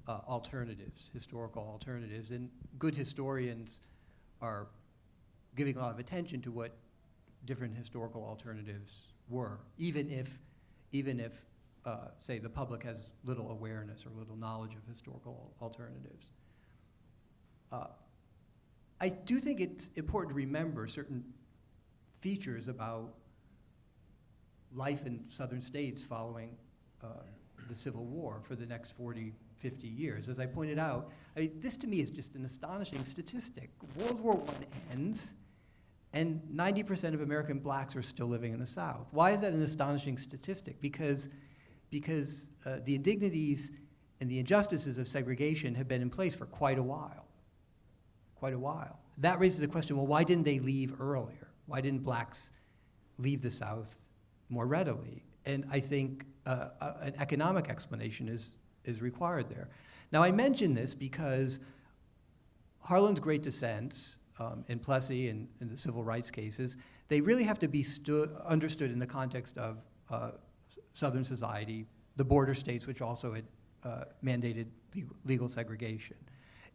alternatives, historical alternatives, and good historians are giving a lot of attention to what different historical alternatives were, even if say, the public has little awareness or little knowledge of historical alternatives. I do think it's important to remember certain features about life in southern states following the Civil War for the next 40, 50 years. As I pointed out, this to me is just an astonishing statistic. World War I ends, and 90% of American blacks are still living in the South. Why is that an astonishing statistic? Because the indignities and the injustices of segregation have been in place for quite a while. That raises the question, well, why didn't they leave earlier? Why didn't blacks leave the South more readily? And I think an economic explanation is required there. Now, I mention this because Harlan's great dissents in Plessy and in the civil rights cases, they really have to be understood in the context of Southern society, the border states, which also had mandated legal segregation.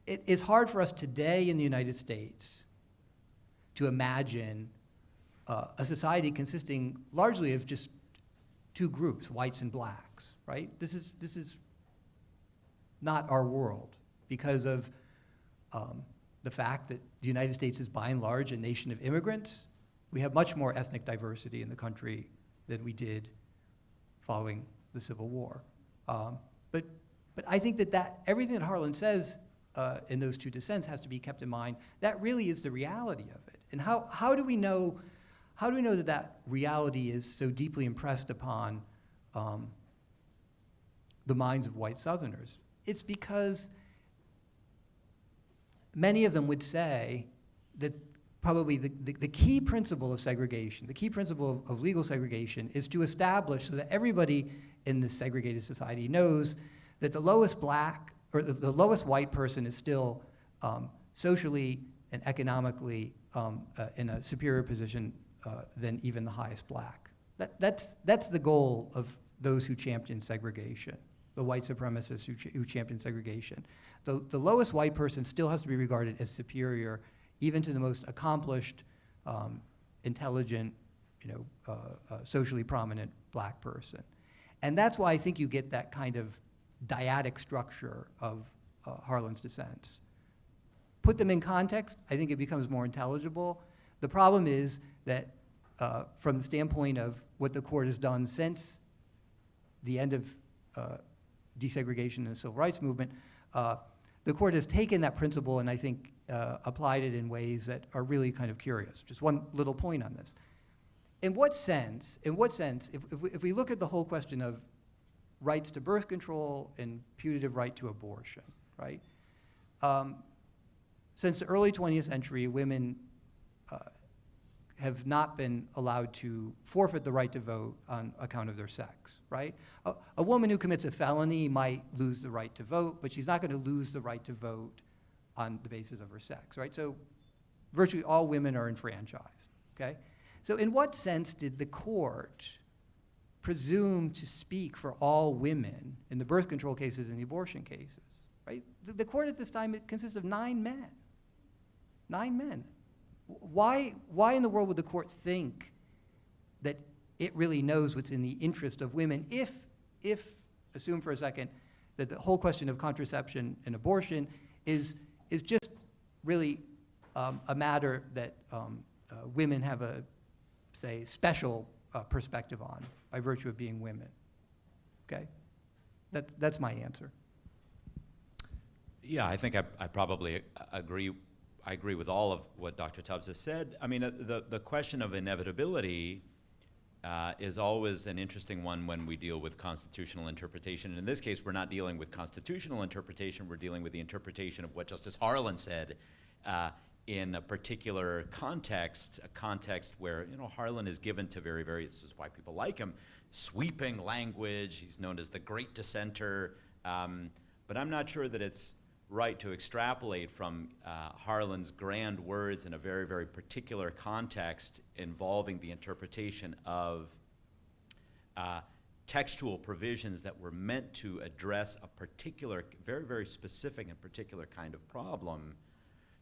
It is hard for us today in the United States to imagine a society consisting largely of just two groups, whites and blacks, right? This is not our world because of the fact that the United States is by and large a nation of immigrants. We have much more ethnic diversity in the country than we did following the Civil War. But I think that everything that Harlan says in those two dissents has to be kept in mind. That really is the reality of it. And how do we know that reality is so deeply impressed upon the minds of white Southerners? It's because many of them would say that probably the key principle of segregation, the key principle of legal segregation is to establish so that everybody in this segregated society knows that the lowest black or the lowest white person is still socially and economically in a superior position than even the highest black. That's the goal of those who champion segregation, the white supremacists who champion segregation. The lowest white person still has to be regarded as superior even to the most accomplished, intelligent, socially prominent black person. And that's why I think you get that kind of dyadic structure of Harlan's dissents. Put them in context, I think it becomes more intelligible. The problem is that from the standpoint of what the court has done since the end of desegregation in the civil rights movement, the court has taken that principle and I think applied it in ways that are really kind of curious. Just one little point on this. In what sense, if we look at the whole question of rights to birth control and putative right to abortion, right? Since the early 20th century, women have not been allowed to forfeit the right to vote on account of their sex, right? A woman who commits a felony might lose the right to vote, but she's not going to lose the right to vote on the basis of her sex, right? So virtually all women are enfranchised, okay? So in what sense did the court presume to speak for all women in the birth control cases and the abortion cases, right? The court at this time, it consists of 9 men. 9 men. Why in the world would the court think that it really knows what's in the interest of women if assume for a second, that the whole question of contraception and abortion is just really a matter that women have a, say, special perspective on by virtue of being women? Okay? That's my answer. Yeah, I think I probably agree. I agree with all of what Dr. Tubbs has said. I mean, the question of inevitability is always an interesting one when we deal with constitutional interpretation. And in this case, we're not dealing with constitutional interpretation. We're dealing with the interpretation of what Justice Harlan said in a particular context, a context where, you know, Harlan is given to very, this is why people like him, sweeping language. He's known as the great dissenter. But I'm not sure that it's right to extrapolate from Harlan's grand words in a very particular context involving the interpretation of textual provisions that were meant to address a particular, very specific and particular kind of problem,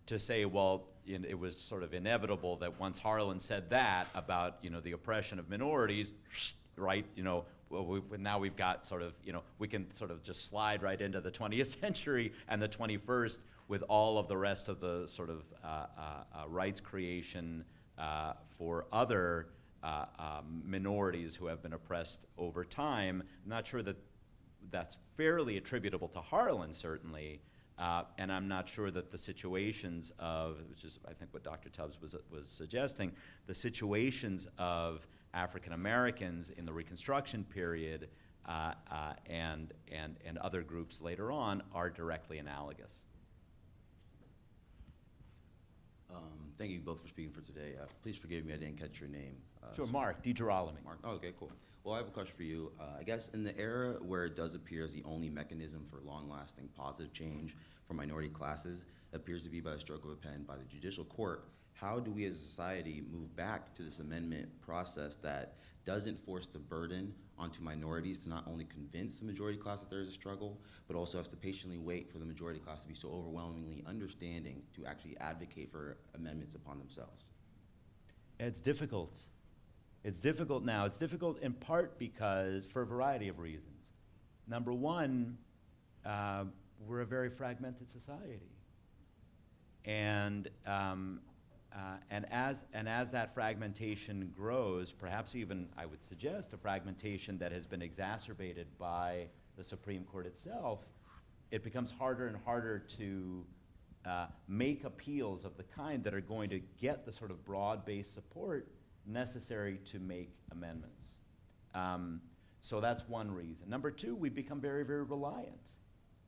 to say, well, it was sort of inevitable that once Harlan said that about, you know, the oppression of minorities, right, you know, well, now we've got sort of, you know, we can sort of just slide right into the 20th century and the 21st with all of the rest of the sort of rights creation for other minorities who have been oppressed over time. I'm not sure that that's fairly attributable to Harlan, certainly, and I'm not sure that the situations of, which is I think what Dr. Tubbs was suggesting, the situations of African Americans in the Reconstruction period and other groups later on are directly analogous. Thank you both for speaking for today. Please forgive me, I didn't catch your name. Sure, Marc, DeGirolami. Mark. Oh, okay, cool. Well, I have a question for you. I guess in the era where it does appear as the only mechanism for long-lasting positive change for minority classes appears to be by a stroke of a pen by the judicial court, how do we as a society move back to this amendment process that doesn't force the burden onto minorities to not only convince the majority class that there is a struggle, but also has to patiently wait for the majority class to be so overwhelmingly understanding to actually advocate for amendments upon themselves? It's difficult. It's difficult now. It's difficult in part because, for a variety of reasons. Number one, we're a very fragmented society. And as that fragmentation grows, perhaps even, I would suggest, a fragmentation that has been exacerbated by the Supreme Court itself, it becomes harder and harder to make appeals of the kind that are going to get the sort of broad-based support necessary to make amendments. So that's one reason. Number two, we've become very reliant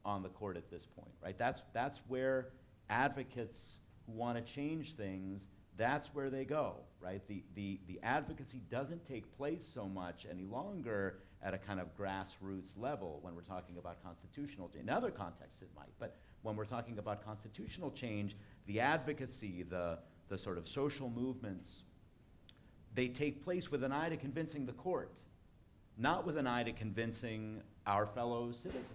on the court at this point, right? That's where advocates who want to change things, that's where they go, right? The advocacy doesn't take place so much any longer at a kind of grassroots level when we're talking about constitutional change. In other contexts it might, but when we're talking about constitutional change, the advocacy, the sort of social movements, they take place with an eye to convincing the court, not with an eye to convincing our fellow citizens.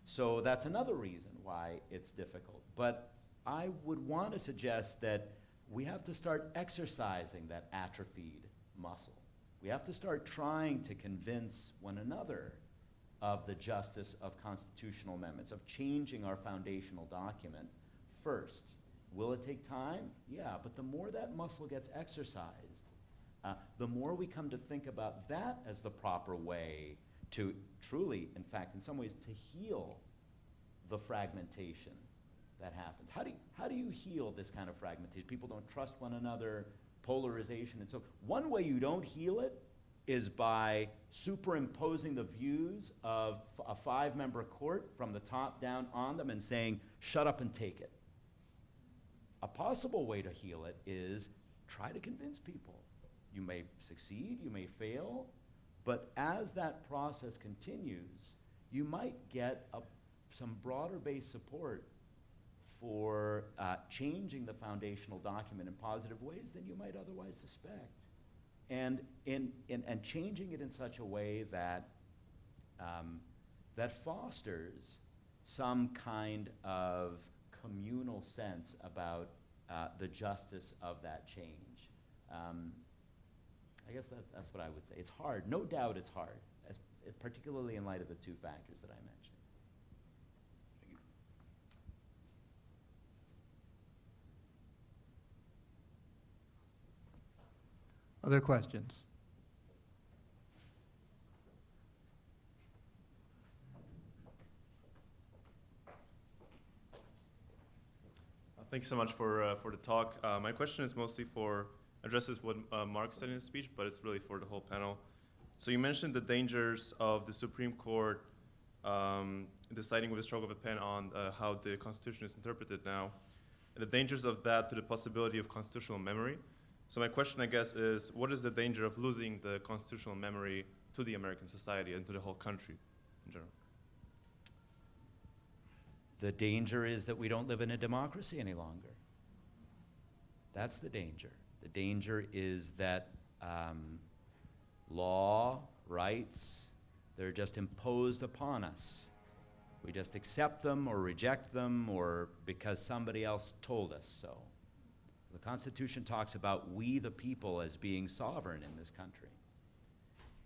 So that's another reason why it's difficult. But I would want to suggest that we have to start exercising that atrophied muscle. We have to start trying to convince one another of the justice of constitutional amendments, of changing our foundational document first. Will it take time? Yeah, but the more that muscle gets exercised, the more we come to think about that as the proper way to truly, in fact, in some ways, to heal the fragmentation that happens. How do you heal this kind of fragmentation? People don't trust one another, polarization, and so one way you don't heal it is by superimposing the views of a 5-member court from the top down on them and saying, shut up and take it. A possible way to heal it is try to convince people. You may succeed, you may fail, but as that process continues, you might get some broader-based support for changing the foundational document in positive ways than you might otherwise suspect. And changing it in such a way that that fosters some kind of communal sense about the justice of that change. I guess that's what I would say. It's hard. No doubt it's hard, particularly in light of the two factors that I mentioned. Other questions? Thanks so much for the talk. My question is mostly addresses what Mark said in his speech, but it's really for the whole panel. So you mentioned the dangers of the Supreme Court deciding with a stroke of a pen on how the Constitution is interpreted now, and the dangers of that to the possibility of constitutional memory. So my question, I guess, is what is the danger of losing the constitutional memory to the American society and to the whole country in general? The danger is that we don't live in a democracy any longer. That's the danger. The danger is that law, rights, they're just imposed upon us. We just accept them or reject them or because somebody else told us so. The Constitution talks about we the people as being sovereign in this country.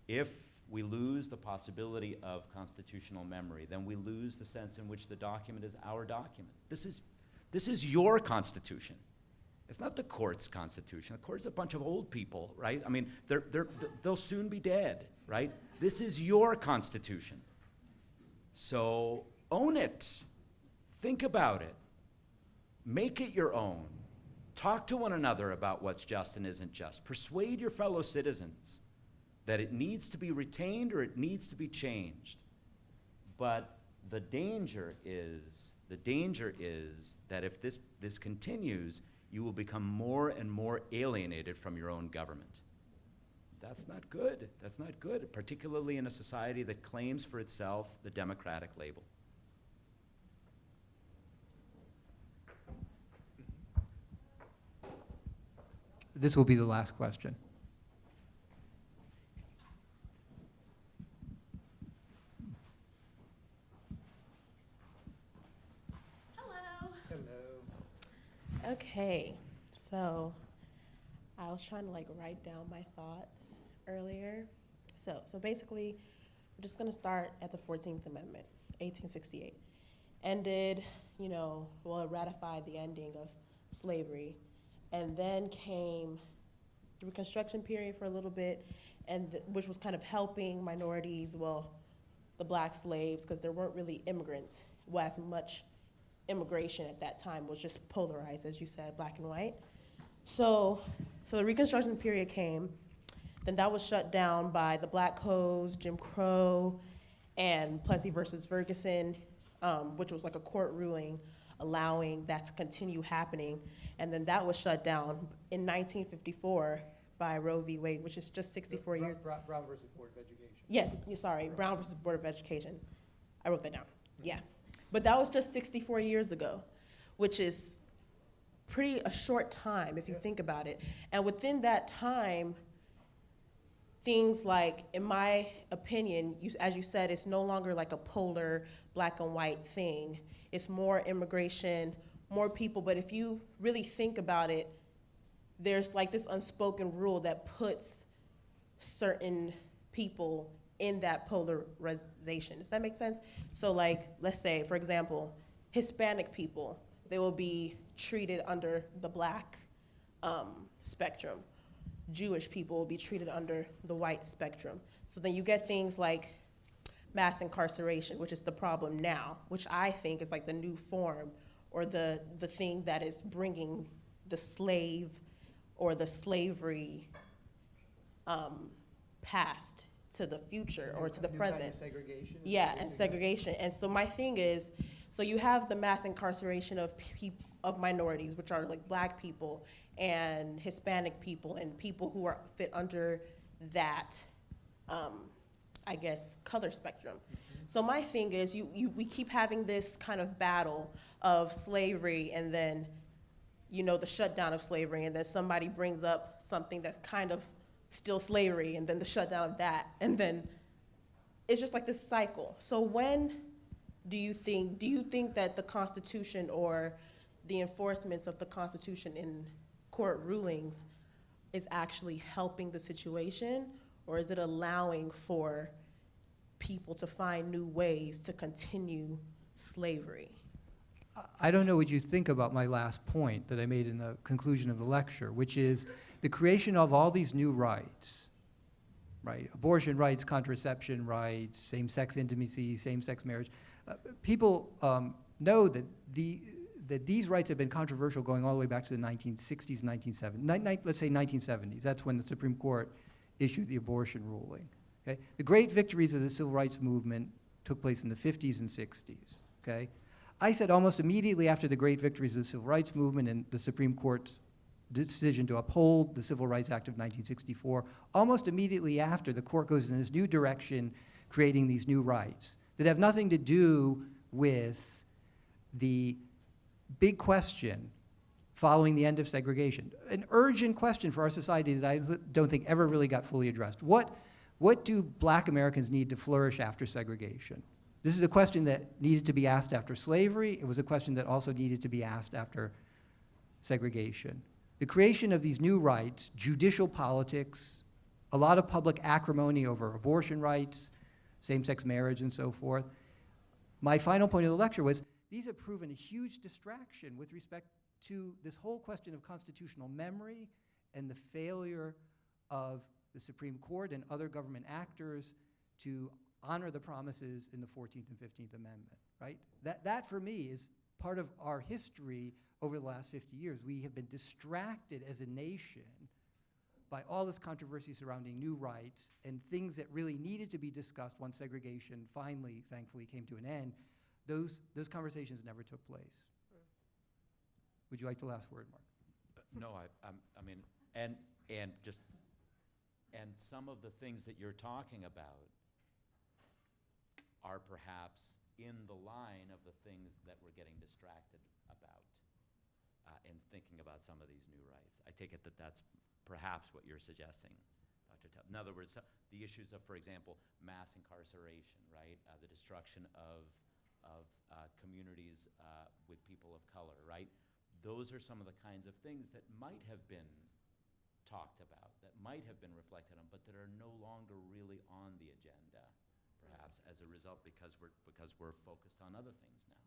If we lose the possibility of constitutional memory, then we lose the sense in which the document is our document. This is your Constitution. It's not the court's Constitution. The court's a bunch of old people, right? I mean, they'll soon be dead, right? This is your Constitution. So own it. Think about it. Make it your own. Talk to one another about what's just and isn't just. Persuade your fellow citizens that it needs to be retained or it needs to be changed. But the danger is that if this continues, you will become more and more alienated from your own government. That's not good. That's not good, particularly in a society that claims for itself the democratic label. This will be the last question. Hello. Okay, so I was trying to write down my thoughts earlier. So basically, we're just gonna start at the 14th Amendment, 1868. Ended, it ratified the ending of slavery. And then came the Reconstruction period for a little bit, which was kind of helping minorities, the black slaves, because there weren't really immigrants. Well, as much immigration at that time was just polarized, as you said, black and white. So the Reconstruction period came, then that was shut down by the Black Codes, Jim Crow, and Plessy versus Ferguson, which was a court ruling allowing that to continue happening. And then that was shut down in 1954 by Roe v. Wade, which is just 64 years. Brown versus Board of Education. Yes, sorry, Brown versus Board of Education. I wrote that down, yeah. But that was just 64 years ago, which is a short time if you think about it. And within that time, things in my opinion, as you said, it's no longer a polar black and white thing. It's more immigration, more people, but if you really think about it, there's this unspoken rule that puts certain people in that polarization. Does that make sense? So let's say, for example, Hispanic people, they will be treated under the black spectrum. Jewish people will be treated under the white spectrum. So then you get things like mass incarceration, which is the problem now, which I think is the new form or the thing that is bringing the slave or the slavery past to the future or to the present. Kind of segregation? Yeah, and segregation. And so my thing is, so you have the mass incarceration of of minorities, which are like Black people and Hispanic people and people who are fit under that, I guess, color spectrum. So my thing is, we keep having this kind of battle of slavery and then, you know, the shutdown of slavery, and then somebody brings up something that's kind of still slavery, and then the shutdown of that, and then it's just like this cycle. So when do you think that the Constitution or the enforcements of the Constitution in court rulings is actually helping the situation, or is it allowing for people to find new ways to continue slavery? I don't know what you think about my last point that I made in the conclusion of the lecture, which is the creation of all these new rights, right? Abortion rights, contraception rights, same-sex intimacy, same-sex marriage. People know that these rights have been controversial going all the way back to the 1960s, 1970s, let's say 1970s. That's when the Supreme Court issued the abortion ruling. Okay? The great victories of the civil rights movement took place in the 50s and 60s. Okay? I said almost immediately after the great victories of the civil rights movement and the Supreme Court's decision to uphold the Civil Rights Act of 1964, almost immediately after, the court goes in this new direction, creating these new rights that have nothing to do with the big question following the end of segregation. An urgent question for our society that I don't think ever really got fully addressed. What do Black Americans need to flourish after segregation? This is a question that needed to be asked after slavery. It was a question that also needed to be asked after segregation. The creation of these new rights, judicial politics, a lot of public acrimony over abortion rights, same-sex marriage and so forth. My final point of the lecture was these have proven a huge distraction with respect to this whole question of constitutional memory and the failure of the Supreme Court and other government actors to honor the promises in the 14th and 15th Amendment, right? That for me is part of our history over the last 50 years. We have been distracted as a nation by all this controversy surrounding new rights and things that really needed to be discussed once segregation finally, thankfully, came to an end. Those conversations never took place. Would you like the last word, Mark? No, I mean, and some of the things that you're talking about are perhaps in the line of the things that we're getting distracted about in thinking about some of these new rights. I take it that that's perhaps what you're suggesting, Dr. Tubb. In other words, the issues of, for example, mass incarceration, right? The destruction of communities with people of color, right? Those are some of the kinds of things that might have been talked about, that might have been reflected on, but that are no longer really on the agenda, perhaps as a result because we're focused on other things now.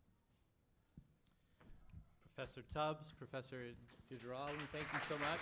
Professor Tubbs, Professor DeGirolami, thank you so much.